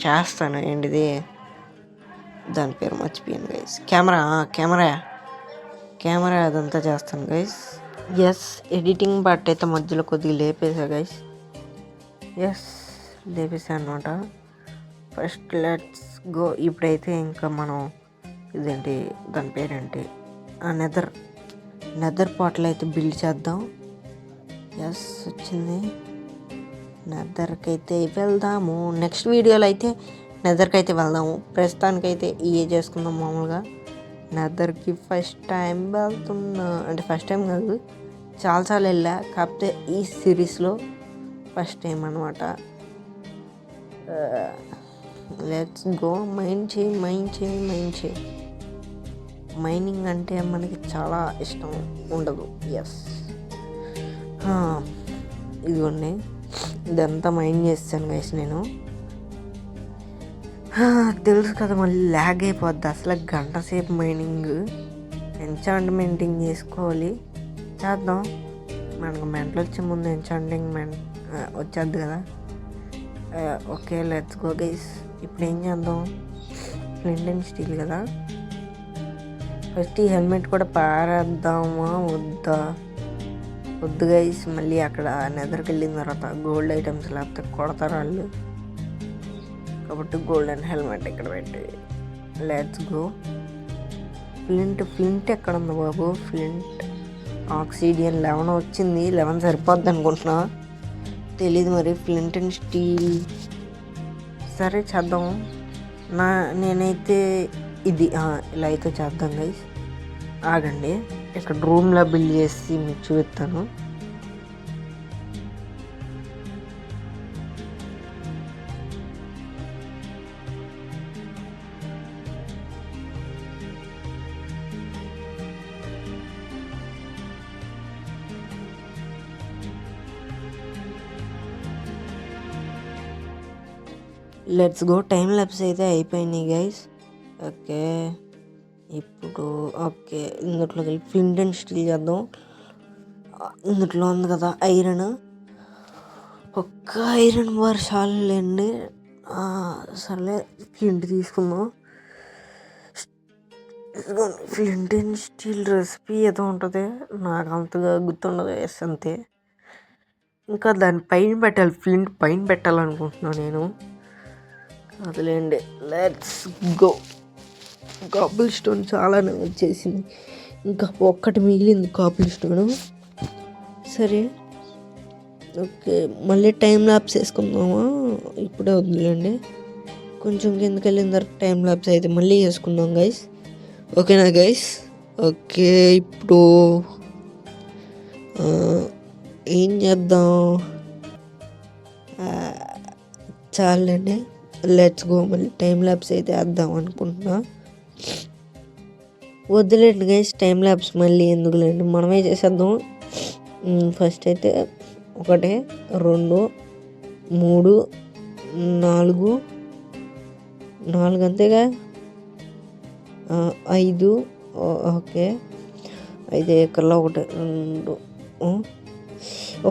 చేస్తాను. ఏంటిది దాని పేరు మర్చిపోయాను గైస్. కెమెరా అదంతా చేస్తాను గైస్. ఎస్, ఎడిటింగ్ పార్ట్ అయితే మధ్యలో కొద్దిగా లేపేసా గైస్. ఎస్, లేపేసా అనమాట. First let's go. ఇప్పుడైతే ఇంకా మనం ఇదేంటి దాని పేరేంటి ఆ నెదర్ పార్ట్లో అయితే బిల్డ్ చేద్దాం. ఎస్, వచ్చింది. నెదర్కి అయితే వెళ్దాము. నెక్స్ట్ వీడియోలో అయితే నెదర్కి అయితే వెళ్దాము. ప్రస్తుతానికైతే ఇవే చేసుకుందాం. మామూలుగా నెదర్కి ఫస్ట్ టైం వెళ్తున్నా, అంటే ఫస్ట్ టైం కాదు, చాలాసార్లు వెళ్ళా. కాకపోతే ఈ సిరీస్లో ఫస్ట్ టైం అనమాట. Let's go. మైనింగ్ అంటే మనకి చాలా ఇష్టం ఉండదు. ఎస్, ఇదిగోండి, ఇదంతా మైన్ చేస్తాను గైస్ నేను. తెలుసు కదా, మళ్ళీ ల్యాగ్ అయిపోద్ది. అసలు గంట సేపు మైనింగ్, ఎంచాంట్మెంటింగ్ చేసుకోవాలి. చేద్దాం. మనకు మెంటలు వచ్చే ముందు ఎంచాంటింగ్ వచ్చేద్ది కదా. Okay, let's go guys. ఇప్పుడు ఏం చేద్దాం? ఫ్లింట్ అండ్ స్టీల్ కదా. ఫస్ట్ ఈ హెల్మెట్ కూడా పారేద్దామా వద్దు గైస్. మళ్ళీ అక్కడ నెదర్కి వెళ్ళిన తర్వాత గోల్డ్ ఐటమ్స్ లేకపోతే కొడతారు వాళ్ళు. కాబట్టి గోల్డెన్ హెల్మెట్ ఇక్కడ పెట్టి లెట్స్ గో. ఫ్లింట్ ఎక్కడ ఉంది బాబు? ఫ్లింట్ ఆక్సిడియన్ 11 వచ్చింది. 11 సరిపోద్ది అనుకుంటున్నా, తెలీదు మరి. ఫ్లింట్ అండ్ స్టీల్ సరే చేద్దాం. నేనైతే ఇది ఇలా అయితే చేద్దాం గైస్. ఆగండి, ఇక్కడ రూమ్లో బిల్డ్ చేసి మీకు చూపిస్తాను. Let's go. టైం ల్యాప్స్ అయితే అయిపోయినాయి గైస్. ఓకే, ఇప్పుడు ఓకే ఇందులోకి వెళ్ళి ఫ్లింట్ అండ్ స్టీల్ చేద్దాం. ఇందులో ఉంది కదా ఐరన్, ఒక్క ఐరన్ బార్ చాలండి. సర్లే, ఫ్లింట్ తీసుకుందాం. ఫ్లింట్ అండ్ స్టీల్ రెసిపీ ఏదో ఉంటుంది, నాకు అంతగా గుర్తుండదు. ఎస్, అంతే. ఇంకా దాని పైన పెట్టాలి, ఫ్లింట్ పైన పెట్టాలనుకుంటున్నాను నేను. అదిలేండి, లెట్స్ గో. కాబుల్ స్టోన్ చాలానే వచ్చేసింది, ఇంకా ఒక్కటి మిగిలింది కాబుల్ స్టోన్. సరే ఓకే, మళ్ళీ టైం ల్యాప్స్ వేసుకుందామా? ఇప్పుడే వద్దులేండి, కొంచెం కిందకి వెళ్ళిన తర్వాత టైం ల్యాప్స్ అయితే మళ్ళీ వేసుకుందాం గైస్. ఓకేనా గైస్? ఓకే, ఇప్పుడు ఏం చేద్దాం? చాలండి, లెట్స్ గో. మళ్ళీ టైం ల్యాప్స్ అయితే వేద్దాం అనుకుంటున్నా. వద్దులేండి గైస్, టైం ల్యాప్స్ మళ్ళీ ఎందుకులేండి, మనమే చేసేద్దాం. ఫస్ట్ అయితే 1 2 3 4 అంతేగా, 5. ఓకే, 5 ఎకర్లో 1 2.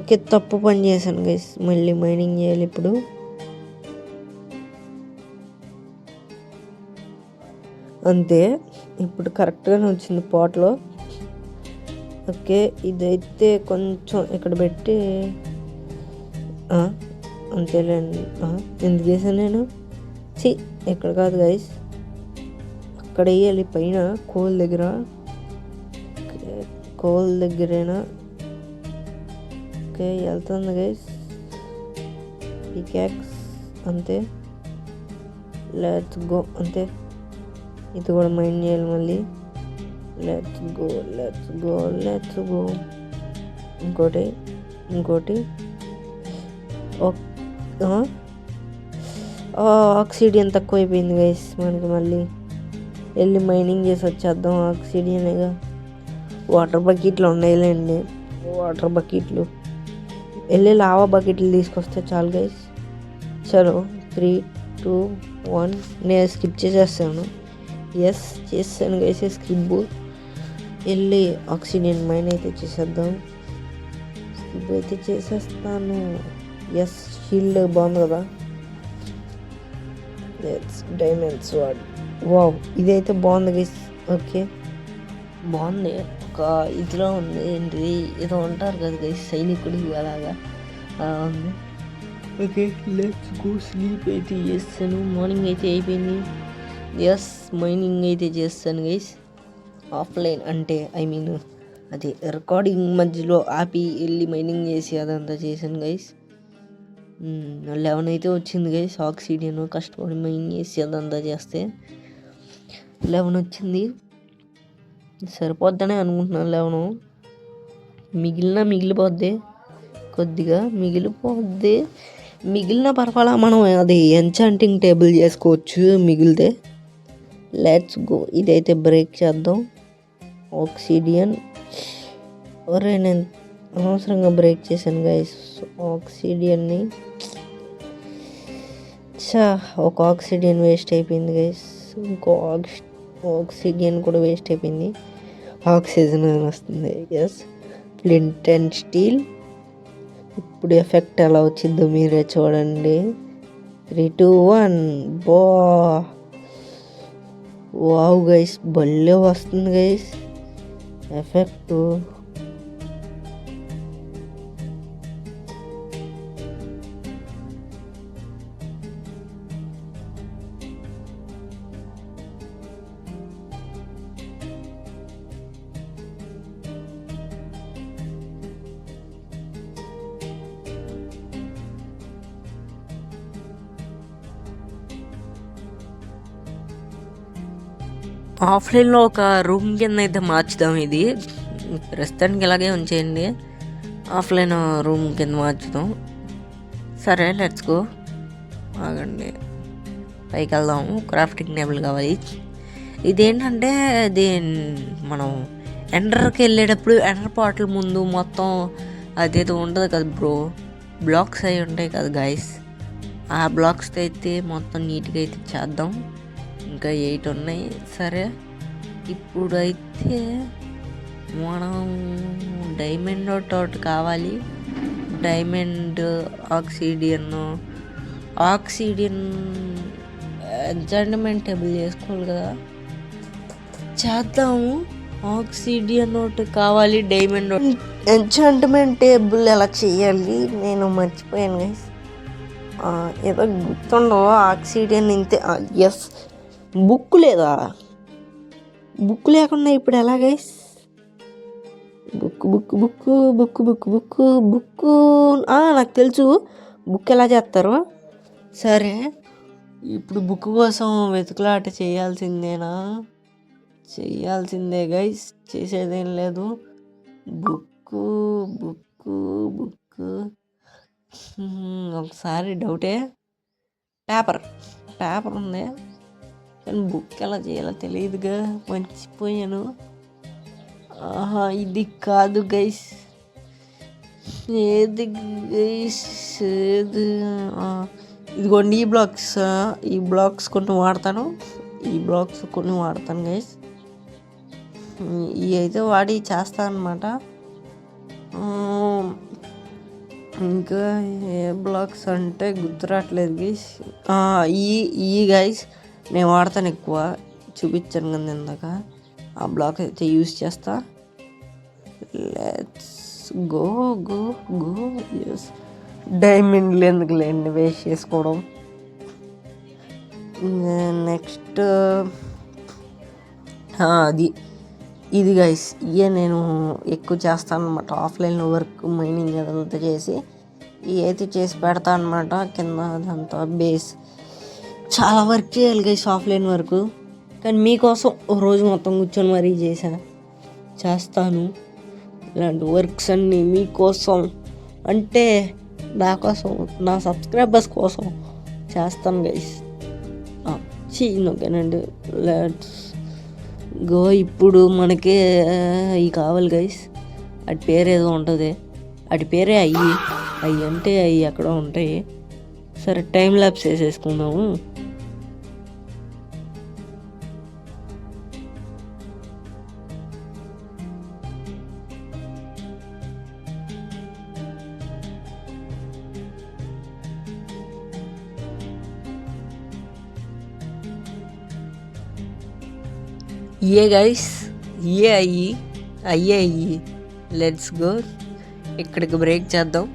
ఓకే, తప్పు పని చేశాను గైస్. మళ్ళీ మైనింగ్ చేయాలి ఇప్పుడు. అంతే, ఇప్పుడు కరెక్ట్గానే వచ్చింది పాట్లో. ఓకే, ఇదైతే కొంచెం ఇక్కడ పెట్టి అంతేలేండి. ఎందుకు చేశాను నేను? ఇక్కడ కాదు గైస్, అక్కడ వేయాలి పైన కోల్ దగ్గరేనా. ఓకే వెళ్తుంది గైస్. పికాక్స్ అంతే. లెట్స్ గో అంతే. ఇది కూడా మైండ్ చేయాలి మళ్ళీ. Let's go let's go let's go. ఇంకోటి ఆక్సిడియన్ తక్కువైపోయింది గైస్ మనకి. మళ్ళీ వెళ్ళి మైనింగ్ చేసి వచ్చేద్దాం. ఆక్సిడియన్గా వాటర్ బకెట్లు ఉన్నాయిలేండి. వాటర్ బకెట్లు వెళ్ళి లావా బకెట్లు తీసుకొస్తే చాలు గైస్. చలో 3, 2, 1. నేను స్కిప్ చేసేస్తాను. ఎస్ చేస్తాను గైస్ స్కిప్. వెళ్ళి ఆక్సిడియన్ మైన్ అయితే చేసేద్దాం. స్కిప్ అయితే చేసేస్తాను. ఎస్ షీల్డ్ బాగుంది కదా. Diamond sword. వావ్ ఇదైతే బాగుంది గైస్. ఓకే బాగుంది. ఒక ఇదిలో ఉంది ఏంటి ఏదో అంటారు కదా గైస్ సైనికుడు అలాగా ఉంది. Okay let's go. స్లీప్ అయితే చేస్తాను. మార్నింగ్ అయితే అయిపోయింది. ఎస్ మైనింగ్ అయితే చేస్తాను గైస్. ఆఫ్లైన్ అంటే అది రికార్డింగ్ మధ్యలో ఆపి వెళ్ళి మైనింగ్ చేసి అదంతా చేశాను గైస్. 11 అయితే వచ్చింది గైస్. ఆక్సిడియన్ కష్టపడి మైన్ చేసి అదంతా చేస్తే 11 వచ్చింది. సరిపోద్దనే అనుకుంటున్నాను. 11 మిగిలిపోద్ది. కొద్దిగా మిగిలిన పర్వాలా మనం అది ఎన్చాంటింగ్ టేబుల్ చేసుకోవచ్చు మిగిలితే. Let's go. ఇదైతే బ్రేక్ చేద్దాం. ఆక్సిడియన్ నేను అనవసరంగా బ్రేక్ చేశాను గైస్ ఆక్సిడియన్ని. ఒక ఆక్సిడియన్ వేస్ట్ అయిపోయింది గైస్. ఇంకో ఆక్సిడియన్ కూడా వేస్ట్ అయిపోయింది. ఆక్సిజన్ అని వస్తుంది. Yes flint and steel. ఇప్పుడు ఎఫెక్ట్ ఎలా వచ్చిందో మీరే చూడండి. 3, 2, 1. వావ్ గైస్ భలే వస్తుంది గైస్ ఎఫెక్ట్. ఆఫ్లైన్లో ఒక రూమ్ కింద అయితే మార్చుదాం. ఇది ప్రస్తుతానికి ఇలాగే ఉంచేయండి. ఆఫ్లైన్ రూమ్ కింద మార్చుదాం. సరే లెట్స్ గో. ఆగండి పైకి వెళ్దాము. క్రాఫ్టింగ్ టేబుల్ కావాలి. ఇదేంటంటే ఇది మనం ఎండర్కి వెళ్ళేటప్పుడు ఎండర్ పాటల ముందు మొత్తం అదేదో ఉంటుంది కదా బ్రో. బ్లాక్స్ అవి ఉంటాయి కదా గైస్. ఆ బ్లాక్స్తో అయితే మొత్తం నీట్గా అయితే చేద్దాం. ఇంకా 8 ఉన్నాయి. సరే ఇప్పుడైతే మనం డైమండ్ ఒకటి కావాలి. డైమండ్ ఆక్సిడియన్ ఎంచాంట్మెంట్ టేబుల్ చేసుకోవాలి కదా. చేద్దాము. ఆక్సిడియన్ ఒకటి కావాలి. డైమండ్ ఎంచాంట్మెంట్ టేబుల్ ఎలా చేయాలి నేను మర్చిపోయాను గైస్. ఏదో గుర్తుండవు. ఆక్సిడియన్ ఇంతే. ఎస్ బుక్ లేదా? బుక్ లేకుండా ఇప్పుడు ఎలా గైస్? బుక్ నాకు తెలుసు బుక్ ఎలా చేస్తారు. సరే ఇప్పుడు బుక్ కోసం వెతుకులాట చేయాల్సిందే గైస్. చేసేదేం లేదు. బుక్ ఒకసారి డౌటే. పేపర్ ఉంది కానీ బుక్ ఎలా చేయాలో తెలియదుగా. మర్చిపోయాను. ఇది కాదు గైస్. ఏది గైస్ ఇదిగోండి ఈ బ్లాక్స్ కొన్ని వాడతాను గైస్. ఇవి అయితే వాడి చేస్తాను అనమాట. ఇంకా ఏ బ్లాక్స్ అంటే గుర్తురావట్లేదు గైస్. ఈ గైస్ నేను వాడతాను ఎక్కువ. చూపించాను కదా ఇందాక. ఆ బ్లాక్ అయితే యూజ్ చేస్తా. Let's go. ఎస్ డైమండ్లు ఎందుకు లేండి వేస్ట్ చేసుకోవడం. నెక్స్ట్ అది ఇది గైస్ ఇవే నేను ఎక్కువ చేస్తాను అనమాట. ఆఫ్లైన్లో వర్క్ మైనింగ్ అదంతా చేసి అయితే చేసి పెడతా అనమాట. కింద అదంతా బేస్ చాలా వర్క్ చేయాలి గైస్, ఆఫ్లైన్ వర్క్. కానీ మీకోసం ఓ రోజు మొత్తం కూర్చొని మరీ చేస్తాను ఇలాంటి వర్క్స్ అన్నీ మీకోసం. అంటే నా కోసం, నా సబ్స్క్రైబర్స్ కోసం చేస్తాను గైస్. ఓకేనండి, లెట్స్ గో. ఇప్పుడు మనకి అవి కావాలి గైస్. వాటి పేరు ఏదో ఉంటుంది, వాటి పేరే అవి అంటే అవి ఎక్కడ ఉంటాయి. సరే టైం ల్యాప్స్ వేసేసుకుందాము. ఏ గైస్ అయ్యే లెట్స్ గో. ఇక్కడికి బ్రేక్ చేద్దాం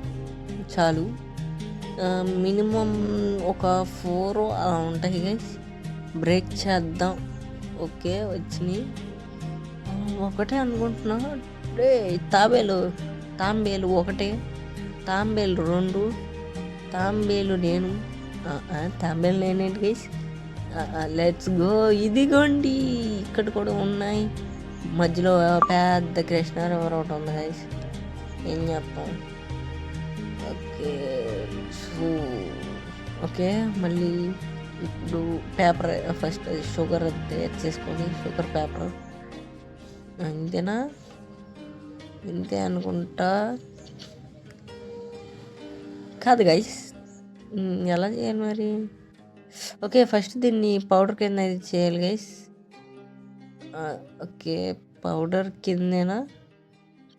చాలు. మినిమం ఒక 4 అలా ఉంటాయి గైస్. బ్రేక్ చేద్దాం. ఓకే వచ్చినాయి. ఒకటే అనుకుంటున్నా. తాంబేలు ఒకటే, తాంబేలు 2, తాంబేలు నేను. తాంబేలు నేనేంటి గైస్. Let's go. ఇదిగోండి ఇక్కడ కూడా ఉన్నాయి. మధ్యలో పెద్ద కృష్ణ రివర్ ఒకటి ఉంది గైస్. ఏం చేస్తాం. ఓకే మళ్ళీ ఇప్పుడు పేపర్ ఫస్ట్ షుగర్ తయారు చేసుకొని షుగర్ పేపర్ అంతేనా, ఇంతే అనుకుంటా. కాదు గైస్, ఎలా చేయాలి మరి? ఓకే ఫస్ట్ దీన్ని పౌడర్ కింద ఇది చేయాలి గైస్. Okay powder కిందేనా?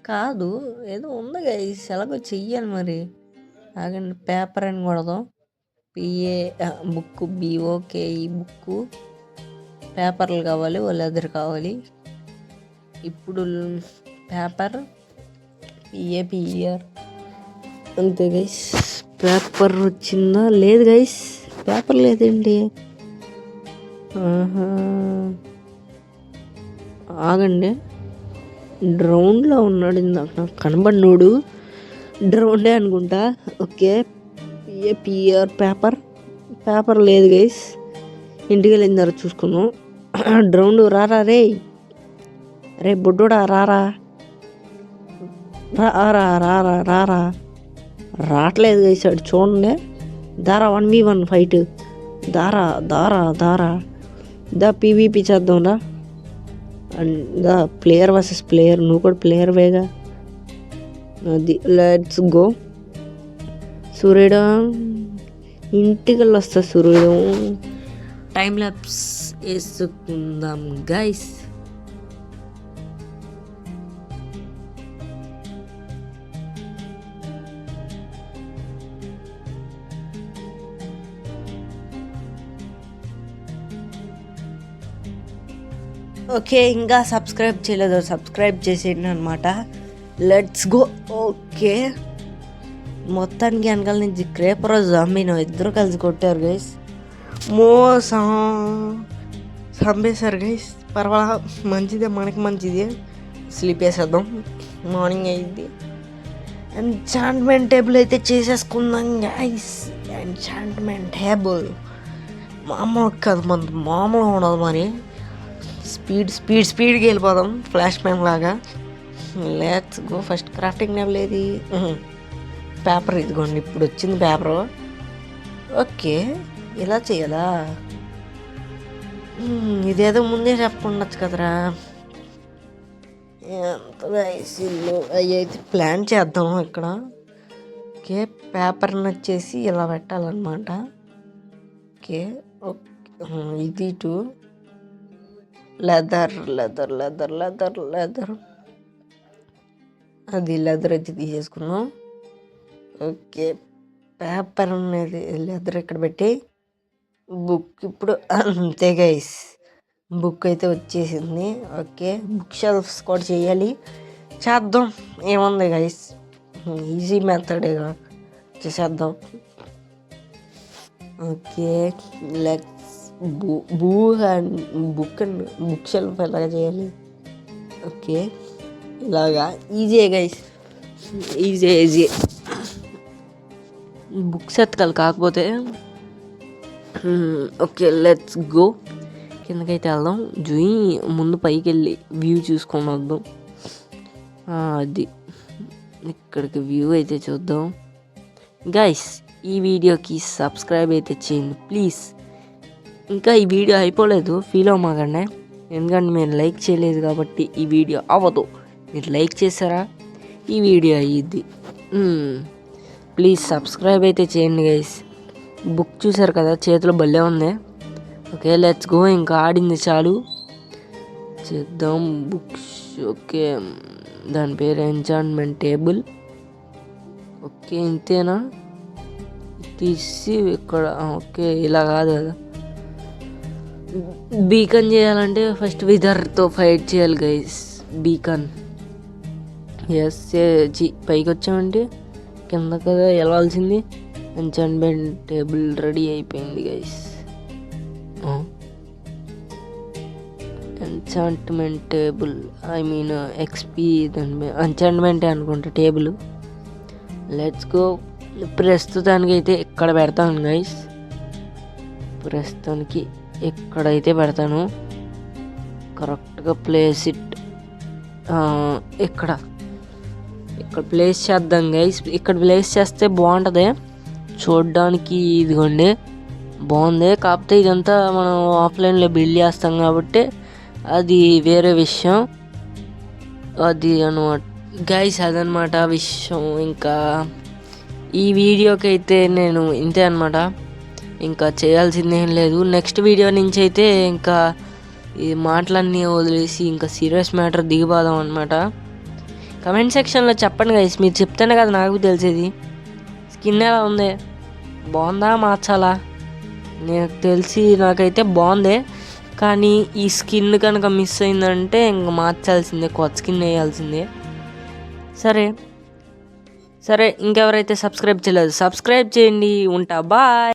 కాదు ఏదో ఉంది గైస్, ఎలాగో చెయ్యాలి మరి. ఆగండి, పేపర్ అని కొడదాం. Book BOKE book. పేపర్లు కావాలి, లెదర్ కావాలి. ఇప్పుడు పేపర్ PAPER అంతే గైస్. పేపర్ వచ్చిందా? లేదు గైస్, పేపర్ లేదండి. ఆగండి, డ్రోన్లో ఉన్నాడు ఇందాక నాకు కనబడినోడు. డ్రోన్డే అనుకుంటా. ఓకే PAPER పేపర్ లేదు గైస్. ఇంటికి వెళ్ళిన తర్వాత చూసుకున్నాం. డ్రోన్ రారా రే బొడ్డోడా రారా రావట్లేదు గైస్. అటు చూడండి. దారా 1v1 ఫైట్. దారా దా PVP చేద్దాం రా. దా ప్లేయర్ వర్సెస్ ప్లేయర్. నువ్వు కూడా ప్లేయర్ వేగా. అది లెట్స్ గో. సూర్యుడు ఇంటికి వస్తా. సూర్యుడు టైం ల్యాప్స్ వేసుకుందాం గైస్. ఓకే ఇంకా సబ్స్క్రైబ్ చేయలేదు, సబ్స్క్రైబ్ చేసేయండి అనమాట. Let's go. ఓకే మొత్తానికి వెనకాల నుంచి క్రేపర్ జాంబీని ఇద్దరు కలిసి కొట్టారు గైస్. చంపేశారు గైస్. పర్వాలా, మంచిదే, మనకి మంచిదే. స్లీప్ వేసేద్దాం, మార్నింగ్ అయింది. ఎంచాంట్మెంట్ టేబుల్ అయితే చేసేసుకుందాం గైస్. ఎంచాంట్మెంట్ టేబుల్ మామూలు కాదు, మన మామూలుగా ఉండదు మరి. స్పీడ్కి వెళ్ళిపోదాం ఫ్లాష్ మ్యాన్ లాగా. Let's go. First crafting table ఏది? పేపర్ ఇదిగోండి, ఇప్పుడు వచ్చింది పేపరు. ఓకే ఇలా చేయాలా? ఇదేదో ముందే చెప్పుండొచ్చు కదరా. ఎంతగా ఐసీలో అవి అయితే ప్లాన్ చేద్దాం ఇక్కడ. ఓకే పేపర్ని వచ్చేసి ఇలా పెట్టాలన్నమాట. ఓకే ఇది టు లెదర్. అది లెదర్ వచ్చి తీసేసుకున్నాం. ఓకే పేపర్ అనేది లెదర్ ఇక్కడ పెట్టి బుక్ ఇప్పుడు అంతే గైస్. బుక్ అయితే వచ్చేసింది. ఓకే బుక్ షెల్ఫ్స్ కూడా చేయాలి, చేద్దాం. ఏముంది గైస్, ఈజీ మెథడేగా, చేసేద్దాం. ఓకే లెట్స్ బుక్ షెల్ఫ్ ఎలాగ చేయాలి? ఓకే, ఇలాగా ఈజీ గైస్, ఈజీ బుక్స్ ఎత్తకాలి కాకపోతే. Okay, let's go. కిందకైతే వెళ్దాం. జూయి ముందు పైకి వెళ్ళి వ్యూ చూసుకొని వద్దాం. అది ఇక్కడికి వ్యూ అయితే చూద్దాం. గైస్, ఈ వీడియోకి సబ్స్క్రైబ్ అయితే చేయండి ప్లీజ్. ఇంకా ఈ వీడియో అయిపోలేదు, ఫీల్ అవ్వమాకండి. ఎందుకంటే మీరు లైక్ చేయలేదు కాబట్టి ఈ వీడియో అవ్వదు. మీరు లైక్ చేశారా ఈ వీడియో అయ్యిద్ది. ప్లీజ్ సబ్స్క్రైబ్ అయితే చేయండి గైస్. బుక్ చూసారు కదా, చేతిలో భలే ఉంది. Okay, let's go. ఇంకా ఆడింది చాలు, చేద్దాం. బుక్స్ ఓకే, దాని పేరు ఎంచాంట్మెంట్ టేబుల్. ఓకే, ఇంతేనా? తీసి ఇక్కడ ఓకే, ఇలా కాదు కదా. బీకన్ చేయాలంటే ఫస్ట్ విదర్తో ఫైట్ చేయాలి గైస్. బీకన్ ఎస్, పైకి వచ్చామంటే కింద కదా వెళ్ళాల్సింది. ఎంచాంట్మెంట్ టేబుల్ రెడీ అయిపోయింది guys. Enchantment table, I mean XP, దాని ఎంచాంట్మెంట్ అనుకుంటా టేబుల్. Let's go. ప్రస్తుతానికి అయితే ఇక్కడ పెడతాను గైస్. ప్రస్తుతానికి ఎక్కడైతే పెడతాను, కరెక్ట్గా ప్లేస్ ఇట్. ఇక్కడ ప్లేస్ చేద్దాం గైస్. ఇక్కడ ప్లేస్ చేస్తే బాగుంటుంది చూడడానికి. ఇదిగోండి, బాగుంది. కాకపోతే ఇదంతా మనం ఆఫ్లైన్లో బిల్డ్ చేస్తాం కాబట్టి అది వేరే విషయం. అది అనమాట గైస్, అదనమాట విషయం. ఇంకా ఈ వీడియోకి అయితే నేను ఇంతే అనమాట, ఇంకా చేయాల్సింది ఏం లేదు. నెక్స్ట్ వీడియో నుంచి అయితే ఇంకా ఈ మాటలన్నీ వదిలేసి ఇంకా సీరియస్ మ్యాటర్ దిగిపోదాం అనమాట. కమెంట్ సెక్షన్లో చెప్పండి గైస్, మీరు చెప్తేనే కదా నాకు తెలిసేది. స్కిన్ ఎలా ఉంది, బాగుందా, మార్చాలా? నాకైతే బాగుంది, కానీ ఈ స్కిన్ కనుక మిస్ అయిందంటే ఇంక మార్చాల్సిందే, కొత్త స్కిన్ వేయాల్సిందే. సరే, ఇంకెవరైతే సబ్స్క్రైబ్ చేయలేదు సబ్స్క్రైబ్ చేయండి. ఉంటా, బాయ్.